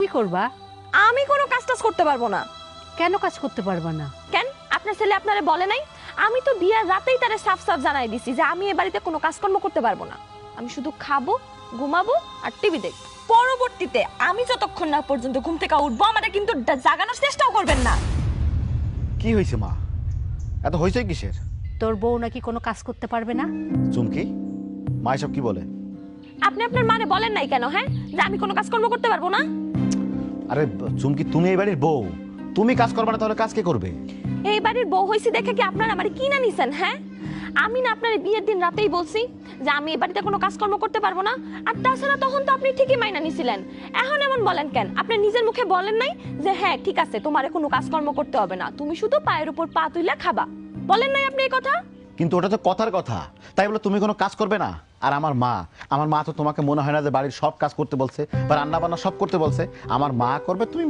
কি করবা? আমি কোনো কাজ টাজ করতে পারবো না। কেন কাজ করতে পারবা না? কেন? আপনার ছেলে আপনারে বলে নাই? আমি তো বিয়ার রাতেই তারে সাফ সাফ জানাই দিছি যে আমি এই বাড়িতে কোনো কাজকর্ম করতে পারবো না। আমি শুধু খাবো, ঘুমাবো আর টিভি দেখবো। পরবর্তীতে আমি যতক্ষণ না পর্যন্ত ঘুম থেকে উঠবো আমারে কিন্তু জাগানোর চেষ্টাও করবেন না। কি হয়েছে মা? এত হয়েছে কিসের? তোর বউ নাকি কোনো কাজ করতে পারবে না? চুমকি, মা এসব কি বলে? আপনি আপনার মানে বলেন নাই কেন? হ্যাঁ, যে আমি কোনো কাজকর্ম করতে পারবো না? আরে চুমকি, তুমি এই বাড়ির বউ, তুমি কাজ করবে না তাহলে কাজ কে করবে? এই বাড়ির বউ হইছি দেখে কি আপনারা আমারে কিনা নিছেন? হ্যাঁ, আমি না আপনার বিয়ের দিন রাতেই বলছি যে আমি এই বাড়িতে কোনো কাজকর্ম করতে পারবো না। আর তাছাড়া তখন তো আপনি ঠিকই মাইনা নিছিলেন। এখন এমন বলেন কেন? আপনি নিজের মুখে বলেন নাই যে হ্যাঁ ঠিক আছে তোমারে কোনো কাজকর্ম করতে হবে না, তুমি শুধু পায়ের উপর পা তুইলা খাবা? বলেন নাই আপনি এই কথা? কিন্তু ওটা তো কথার কথা, তাই বলে তুমি কোনো কাজ করবে না? আর আমার মা তো তোমাকে মনে হয় না যে বাড়ির সব কাজ করতে বলছে বা রান্না বান্না সব করতে বলছে? আমার মা করবে, তুমি মা